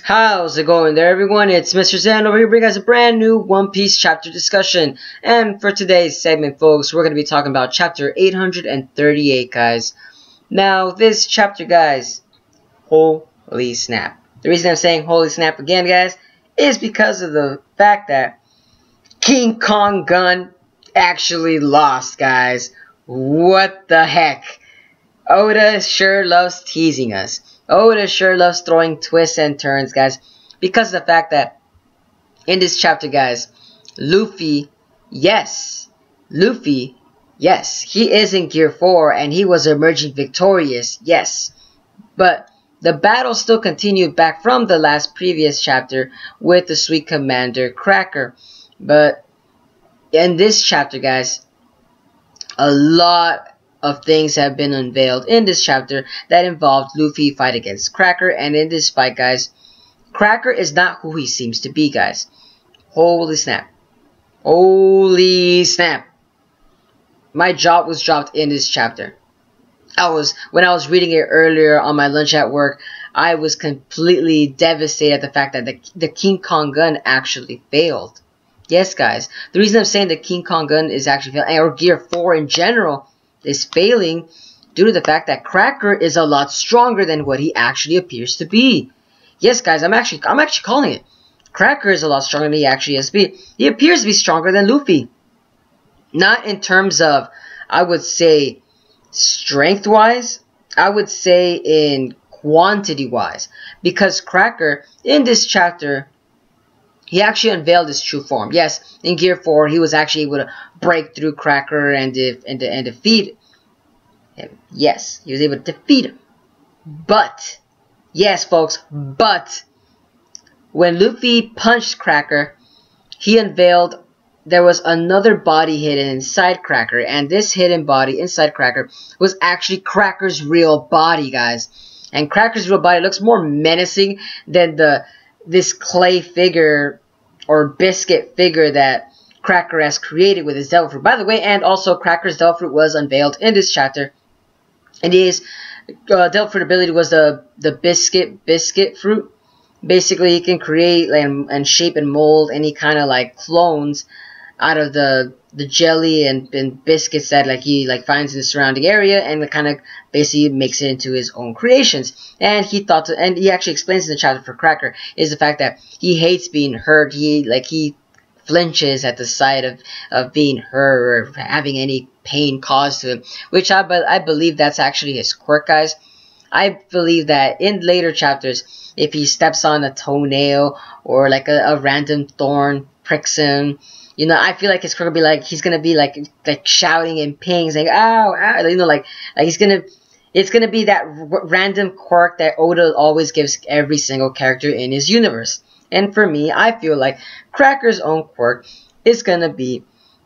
How's it going there, everyone? It's Mr. Zen over here bringing us a brand new One Piece chapter discussion. And for today's segment, folks, we're going to be talking about chapter 838, guys. Now, this chapter, guys, holy snap. The reason I'm saying holy snap again, guys, is because of the fact that King Kong Gun actually lost, guys. What the heck? Oda sure loves teasing us. Oda sure loves throwing twists and turns, guys, because of the fact that in this chapter, guys, Luffy, yes, he is in Gear 4 and he was emerging victorious, yes, but the battle still continued back from the previous chapter with the sweet commander Cracker. But in this chapter, guys, a lot of things have been unveiled in this chapter that involved Luffy fight against Cracker. And in this fight, guys, Cracker is not who he seems to be, guys. Holy snap. Holy snap. My jaw was dropped in this chapter. When I was reading it earlier on my lunch at work, I was completely devastated at the fact that the King Kong Gun actually failed. Yes, guys. The reason I'm saying the King Kong Gun is actually failing, or Gear 4 in general, is failing due to the fact that Cracker is a lot stronger than what he actually appears to be. Yes, guys, I'm actually calling it. Cracker is a lot stronger than he actually has to be. He appears to be stronger than Luffy. Not in terms of, I would say, strength-wise. I would say in quantity-wise. Because Cracker, in this chapter, he actually unveiled his true form. Yes, in Gear 4, he was actually able to break through Cracker and defeat him. Yes, he was able to defeat him. But, yes, folks, but when Luffy punched Cracker, he unveiled there was another body hidden inside Cracker. And this hidden body inside Cracker was actually Cracker's real body, guys. And Cracker's real body looks more menacing than this clay figure or biscuit figure that Cracker has created with his devil fruit. By the way, and also Cracker's devil fruit was unveiled in this chapter. And his devil fruit ability was the biscuit fruit. Basically, he can create and shape and mold any kind of like clones out of the jelly and biscuits that he finds in the surrounding area, and kind of basically makes it into his own creations. And he actually explains in the chapter for Cracker is the fact that he hates being hurt. He flinches at the sight of being hurt or having any pain caused to him, which I believe that's actually his quirk, guys. I believe that in later chapters, if he steps on a toenail or like a random thorn pricks him, you know, I feel like his quirk will be like, he's gonna be like shouting in pain, saying ow, ow, you know, like it's gonna be that random quirk that Oda always gives every single character in his universe. And for me, I feel like Cracker's own quirk is gonna be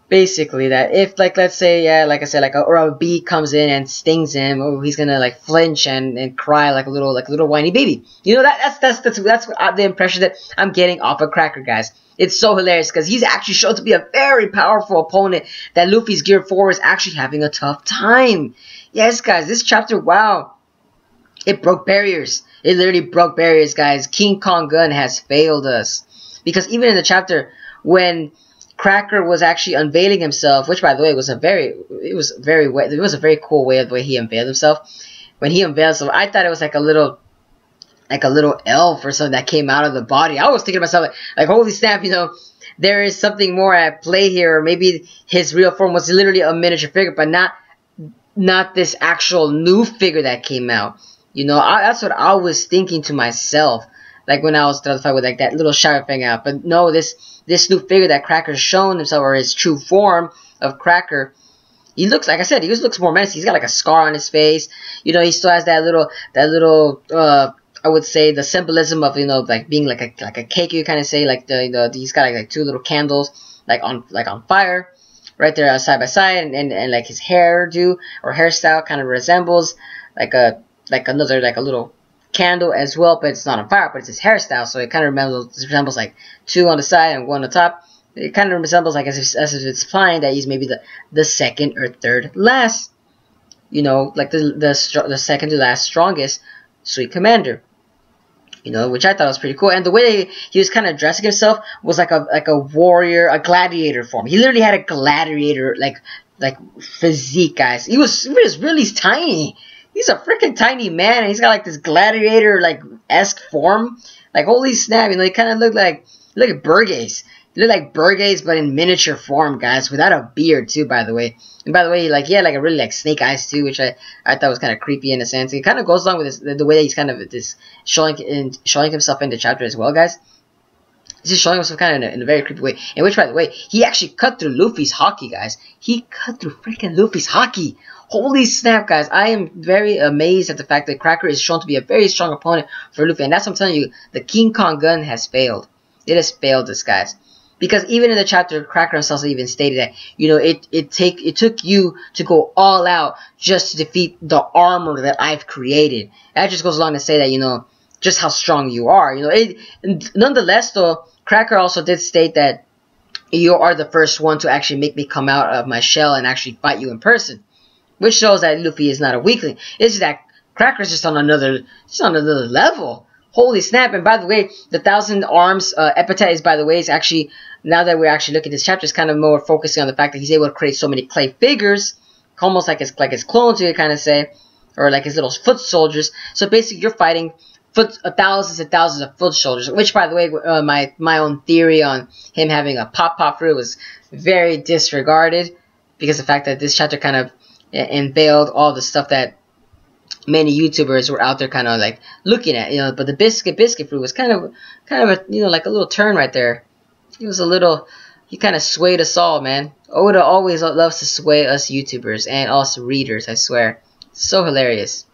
basically that if, let's say, yeah, like I said, or a bee comes in and stings him, or he's gonna flinch and cry like a little whiny baby. You know, that's the impression that I'm getting off of Cracker, guys. It's so hilarious because he's actually shown to be a very powerful opponent that Luffy's Gear 4 is actually having a tough time. Yes, guys, this chapter, wow, it broke barriers. It literally broke barriers, guys. King Kong Gun has failed us. Because even in the chapter when Cracker was actually unveiling himself, which by the way was a very cool way of the way he unveiled himself. When he unveiled himself, I thought it was like a little elf or something that came out of the body. I was thinking to myself, like holy snap, you know, there is something more at play here. Or maybe his real form was literally a miniature figure, but not this actual new figure that came out. You know, that's what I was thinking to myself, like when I was trying to fight with that little shadow thing out. But no, this new figure that Cracker's shown himself, or his true form of Cracker, he looks, like I said, he just looks more menacing. He's got like a scar on his face. You know, he still has that little I would say the symbolism of, you know, like being like a cake, you kind of say, like he's got like two little candles on fire right there side by side, and like his hairdo or hairstyle kind of resembles like a little candle as well, but it's not on fire, but it's his hairstyle, so it kind of resembles like two on the side and one on the top. It kind of resembles like as if it's implying that he's maybe the second or third last, you know, like the second to last strongest sweet commander. you know, which I thought was pretty cool. And the way he was kind of dressing himself was like a warrior, a gladiator form. He literally had a gladiator like physique, guys. He was really tiny. He's a freaking tiny man, and he's got like this gladiator like esque form. Like holy snap, you know, he kind of looked like Burgess. He looked like Burgess, but in miniature form, guys, without a beard too, by the way. And by the way, like he had like a really like snake eyes too, which I thought was kind of creepy in a sense. It kind of goes along with the way that he's kind of this showing himself in the chapter as well, guys. He's just showing himself kind of in a very creepy way. In which, by the way, he actually cut through Luffy's hockey, guys. He cut through freaking Luffy's hockey. Holy snap, guys. I am very amazed at the fact that Cracker is shown to be a very strong opponent for Luffy. And that's what I'm telling you. The King Kong gun has failed. It has failed us, guys. Because even in the chapter, Cracker himself even stated that, you know, it took you to go all out just to defeat the armor that I've created. That just goes along to say that, you know, just how strong you are. You know, nonetheless, though, Cracker also did state that you are the first one to actually make me come out of my shell and actually fight you in person. Which shows that Luffy is not a weakling. It's just that Cracker's just on another level. Holy snap. And by the way, the 1,000 Arms epithet is, by the way, is actually, now that we're actually looking at this chapter, it's kind of more focusing on the fact that he's able to create so many clay figures, almost like his clones, you kind of say, or like his little foot soldiers. So basically, you're fighting thousands and thousands of foot soldiers, which, by the way, my own theory on him having a pop fruit was very disregarded, because of the fact that this chapter kind of unveiled all the stuff that many YouTubers were out there kind of like looking at, you know. But the biscuit fruit was kind of a, you know, like a little turn right there. It was a little, he kind of swayed us all, man. Oda always loves to sway us YouTubers and also readers, I swear. So hilarious.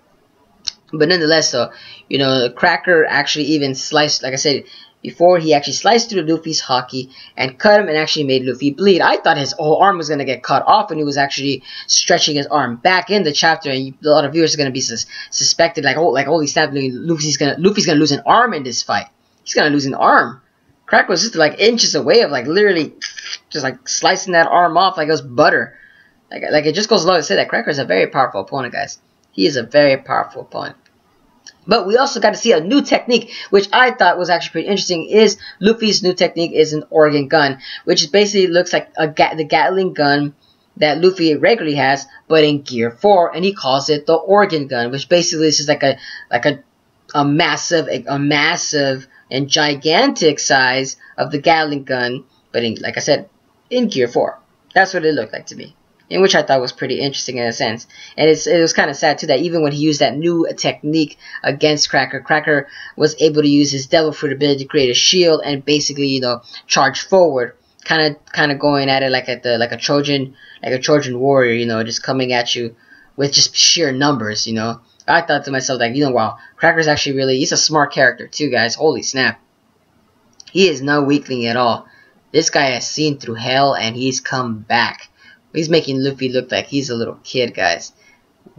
But nonetheless, though, you know, Cracker actually even sliced, like I said before, he actually sliced through Luffy's hockey and cut him and actually made Luffy bleed. I thought his whole arm was going to get cut off when he was actually stretching his arm back in the chapter, and a lot of viewers are going to be suspected, like, holy snap, Luffy's going to lose an arm in this fight. He's going to lose an arm. Cracker was just like inches away of like literally just like slicing that arm off like it was butter. Like it just goes along to say that Cracker is a very powerful opponent, guys. He is a very powerful opponent. But we also got to see a new technique, which I thought was actually pretty interesting. Is Luffy's new technique is an organ gun, which basically looks like the Gatling gun that Luffy regularly has, but in Gear 4, and he calls it the organ gun, which basically is just like a massive and gigantic size of the Gatling gun, but in, like I said, in Gear 4. That's what it looked like to me, in which I thought was pretty interesting in a sense. And it was kind of sad too that even when he used that new technique against Cracker, Cracker was able to use his Devil Fruit ability to create a shield and basically, you know, charge forward, kind of going at it like a Trojan warrior, you know, just coming at you with just sheer numbers, you know. I thought to myself, like, you know, wow, Cracker's actually he's a smart character too, guys. Holy snap. He is no weakling at all. This guy has seen through hell and he's come back. He's making Luffy look like he's a little kid, guys.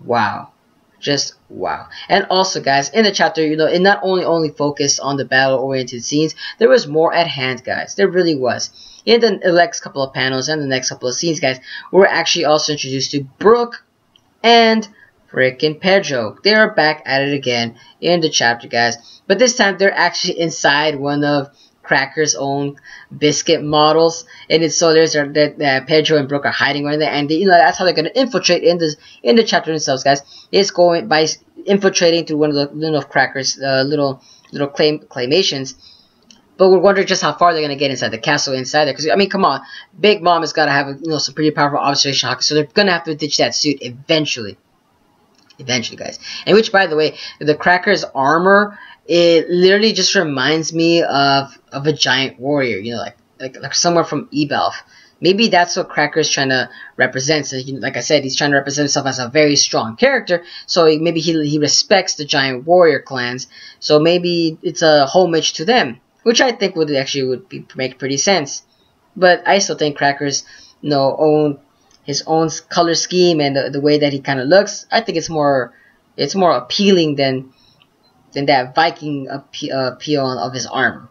Wow. Just wow. And also, guys, in the chapter, you know, it not only focused on the battle-oriented scenes, there was more at hand, guys. There really was. In the next couple of panels and the next couple of scenes, guys, we're actually also introduced to Brook and frickin' Pedro. They are back at it again in the chapter, guys. But this time, they're actually inside one of Cracker's own biscuit models, and it's so there's that Pedro and Brook are hiding right there, and you know that's how they're gonna infiltrate in the chapter themselves, guys. It's going by infiltrating through one of the little Cracker's little claymations. But we're wondering just how far they're gonna get inside the castle inside there, because I mean, come on, Big Mom has gotta have some pretty powerful observation hockey, so they're gonna have to ditch that suit eventually, guys. And which, by the way, the Cracker's armor, it literally just reminds me of a giant warrior, you know, like somewhere from Ebelf. Maybe that's what Cracker is trying to represent. So, you know, like I said, he's trying to represent himself as a very strong character. So maybe he respects the giant warrior clans. So maybe it's a homage to them, which I think would make pretty sense. But I still think Cracker's, you know, his own color scheme and the way that he kind of looks, I think it's more appealing than that Viking appeal of his armor.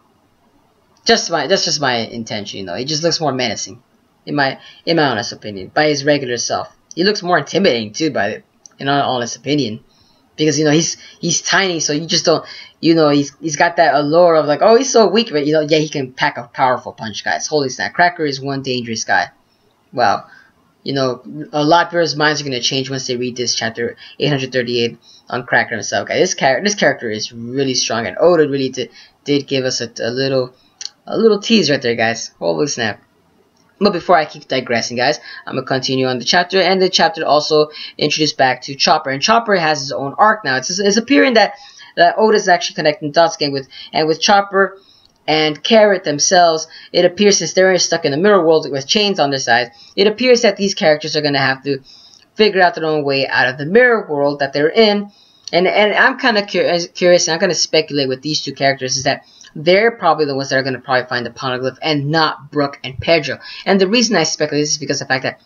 That's just my intention, you know. He just looks more menacing, in my honest opinion, by his regular self. He looks more intimidating too, in all honest opinion. because he's tiny, so you just don't, he's got that allure of like, oh, he's so weak, but yeah, he can pack a powerful punch, guys. Holy snap, Cracker is one dangerous guy. Wow. A lot of people's minds are going to change once they read this chapter 838 on Cracker himself, guys. This character is really strong, and Oda really did give us a little tease right there, guys. Holy snap. But before I keep digressing, guys, I'm going to continue on the chapter, and the chapter also introduced back to Chopper, and Chopper has his own arc now. It's appearing that Oda's actually connecting dots again with Chopper and Carrot themselves. It appears, since they're stuck in the mirror world with chains on their sides, it appears that these characters are going to have to figure out their own way out of the mirror world that they're in. And I'm kind of curious, and I'm going to speculate with these two characters, is that they're probably the ones that are going to probably find the poneglyph, and not Brook and Pedro. And the reason I speculate this is because of the fact that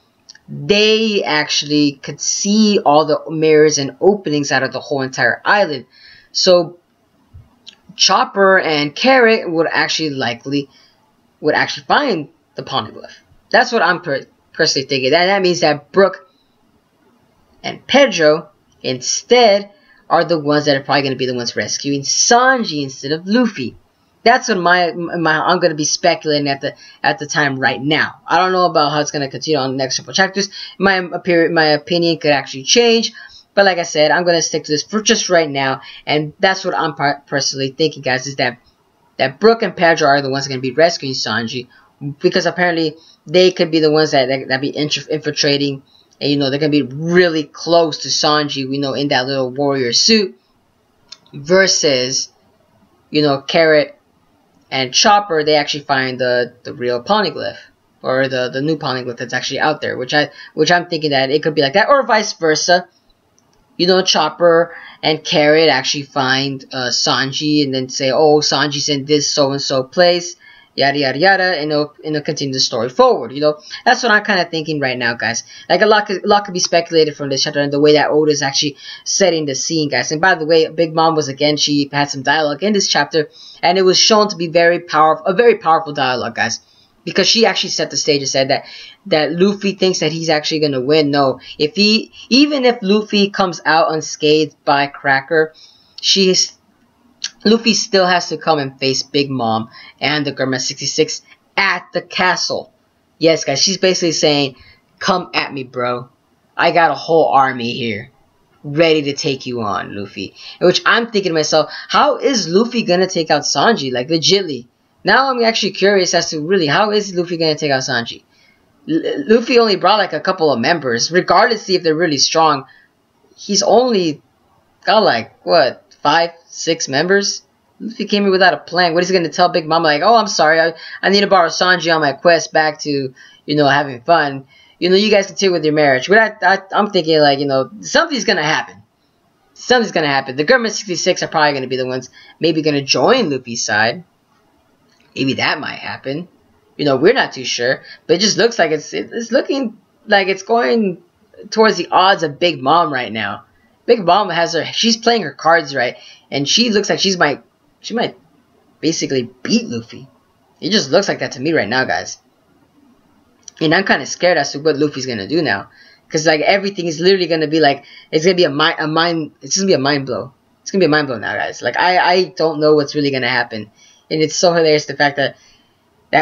they actually could see all the mirrors and openings out of the whole entire island. So Chopper and Carrot would actually find the poneglyph. That's what I'm personally thinking. That means that Brook and Pedro instead are the ones that are probably going to be the ones rescuing Sanji instead of Luffy. That's what I'm going to be speculating at the time right now. I don't know about how it's going to continue on the next couple chapters. My opinion could actually change. But like I said, I'm going to stick to this for just right now. And that's what I'm personally thinking, guys, is that Brook and Pedro are the ones that are going to be rescuing Sanji. Because apparently they could be the ones that be infiltrating. And, they're going to be really close to Sanji, in that little warrior suit. Versus, Carrot and Chopper, they actually find the real poneglyph. Or the new poneglyph that's actually out there. Which I'm thinking that it could be like that. Or vice versa. Chopper and Carrot actually find Sanji and then say, oh, Sanji's in this so-and-so place, yada, yada, yada, and it'll continue the story forward, That's what I'm kind of thinking right now, guys. Like, a lot could be speculated from this chapter and the way that Oda is actually setting the scene, guys. And by the way, Big Mom she had some dialogue in this chapter, and it was shown to be a very powerful dialogue, guys. Because she actually set the stage and said that Luffy thinks that he's actually going to win. No, even if Luffy comes out unscathed by Cracker, Luffy still has to come and face Big Mom and the Germa 66 at the castle. Yes, guys, she's basically saying, come at me, bro. I got a whole army here, ready to take you on, Luffy. Which I'm thinking to myself, how is Luffy going to take out Sanji? Like, legitly. Now I'm actually curious as to really, how is Luffy going to take out Sanji? Luffy only brought like a couple of members. Regardless if they're really strong, he's only got like, what, 5, 6 members? Luffy came here without a plan. What is he going to tell Big Mama? Like, oh, I'm sorry, I need to borrow Sanji on my quest back to, having fun. You guys continue with your marriage. But I'm thinking like, something's going to happen. Something's going to happen. The Germa 66 are probably going to be the ones maybe going to join Luffy's side. Maybe that might happen. We're not too sure. But it just looks like it's looking like it's going towards the odds of Big Mom right now. Big Mom she's playing her cards right. And she looks like she might basically beat Luffy. It just looks like that to me right now, guys. And I'm kind of scared as to what Luffy's going to do now. Because like everything is literally going to be like, it's going to be it's going to be a mind blow. It's going to be a mind blow now, guys. Like I don't know what's really going to happen. And it's so hilarious the fact that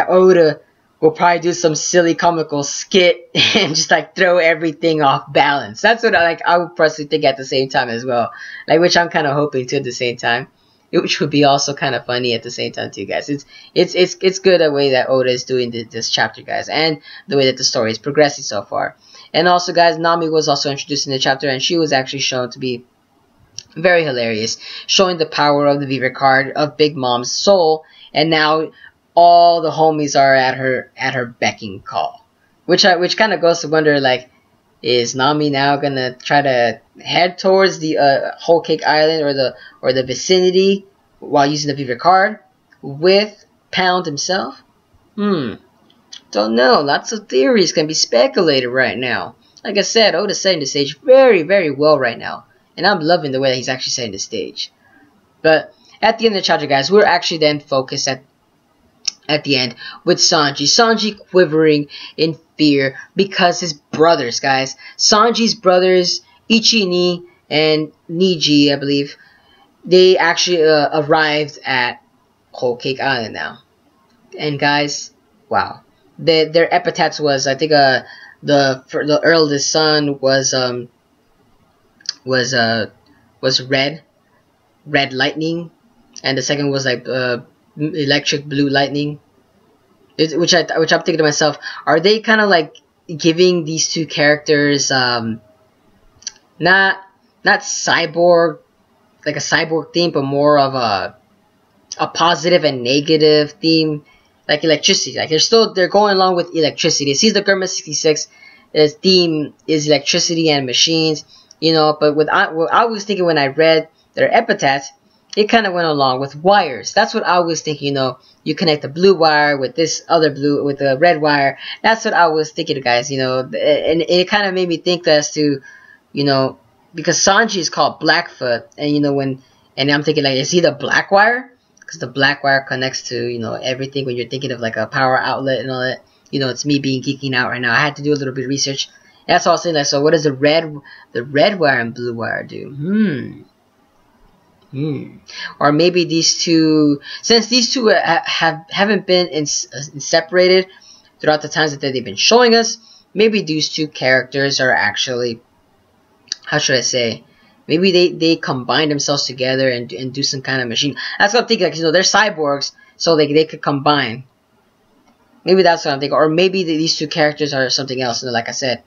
Oda will probably do some silly comical skit and just like throw everything off balance. That's what I would personally think at the same time as well. Like, which I'm kind of hoping to at the same time. Which would be also kind of funny at the same time too, guys. It's good the way that Oda is doing this chapter, guys, and the way that the story is progressing so far. And also, guys, Nami was also introduced in the chapter, and she was actually shown to be very hilarious, showing the power of the Beaver card of Big Mom's soul, and now all the homies are at her beck call, which kind of goes to wonder, like, is Nami now gonna try to head towards the Whole Cake Island or the vicinity while using the Beaver card with Pound himself? Don't know. Lots of theories can be speculated right now. Like I said, Oda's setting the stage very, very well right now. And I'm loving the way that he's actually setting the stage. But at the end of the chapter, guys, we're actually then focused at the end with Sanji. Sanji quivering in fear because his brothers, guys. Sanji's brothers, Ichi-ni and Niji, I believe, they actually arrived at Whole Cake Island now. And guys, wow, their epithets was, I think, the eldest son was red lightning, and the second was like electric blue lightning. Which I'm thinking to myself, are they kind of like giving these two characters not cyborg, like a cyborg theme, but more of a positive and negative theme, like electricity. Like they're going along with electricity. It seems the Germa 66 theme is electricity and machines, you know. But what I was thinking when I read their epithets, it kind of went along with wires. That's what I was thinking, you know. You connect the blue wire with this other blue, with the red wire. That's what I was thinking, guys, you know. And it kind of made me think as to, you know, because Sanji is called Blackfoot, and you know, and I'm thinking, like, is he the black wire? Because the black wire connects to, you know, everything when you're thinking of like a power outlet and all that. You know, it's me being geeking out right now. I had to do a little bit of research. That's all I was saying. Like, so what does the red wire and blue wire do? Or maybe these two, since these two haven't been separated throughout the times that they've been showing us, maybe these two characters are actually, how should I say, maybe they combine themselves together and do some kind of machine. That's what I'm thinking. Like, you know, they're cyborgs, so they could combine. Maybe that's what I'm thinking. Or maybe these two characters are something else. And like I said,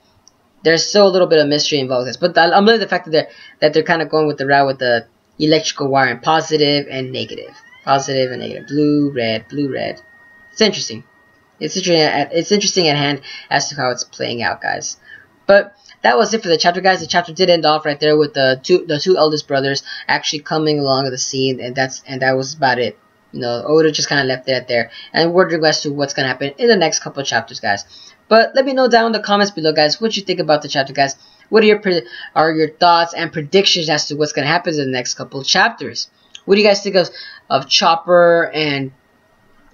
there's still a little bit of mystery involved with this. But I'm loving the fact that they're kind of going with the route with the electrical wire and positive and negative. Positive and negative. Blue, red, blue, red. It's interesting. It's interesting at hand as to how it's playing out, guys. But that was it for the chapter, guys. The chapter did end off right there with the two eldest brothers actually coming along the scene, and that was about it. You know, Oda just kind of left it at there, and we're wondering as to what's gonna happen in the next couple of chapters, guys. But let me know down in the comments below, guys, what you think about the chapter, guys. What are your thoughts and predictions as to what's gonna happen in the next couple of chapters? What do you guys think of Chopper and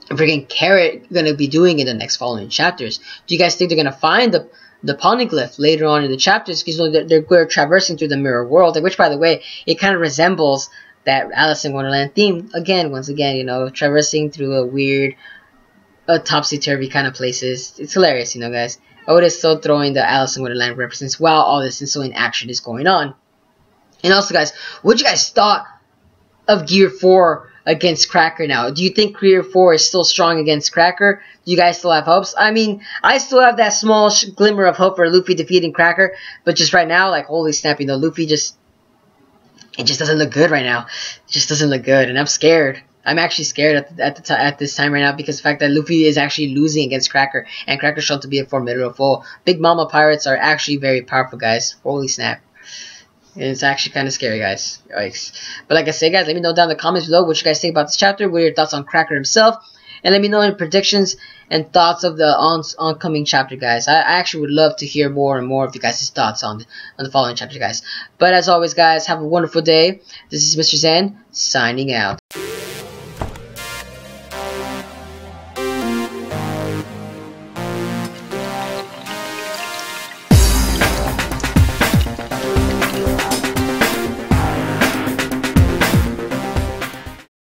freaking Carrot gonna be doing in the next following chapters? Do you guys think they're gonna find the poneglyph later on in the chapters? Because, you know, they're traversing through the mirror world, which, by the way, it kind of resembles that Alice in Wonderland theme once again, you know, traversing through a weird, topsy-turvy kind of places. It's hilarious, you know, guys. Oda's still throwing the Alice in Wonderland reference while all this ensuing action is going on. And also, guys, what you guys thought of Gear 4 against Cracker now? Do you think Gear 4 is still strong against Cracker? Do you guys still have hopes? I mean, I still have that small glimmer of hope for Luffy defeating Cracker, but just right now, like, holy snap, you know, Luffy it just doesn't look good right now. It just doesn't look good, and I'm scared. I'm actually scared at this time right now because the fact that Luffy is actually losing against Cracker, and Cracker's shown to be a formidable foe. Big Mama pirates are actually very powerful, guys. Holy snap. And it's actually kind of scary, guys. Yikes. But like I said, guys, let me know down in the comments below what you guys think about this chapter. What are your thoughts on Cracker himself? And let me know any predictions and thoughts of the oncoming chapter, guys. I actually would love to hear more and more of you guys' thoughts on the following chapter, guys. But as always, guys, have a wonderful day. This is Mr. Zen, signing out.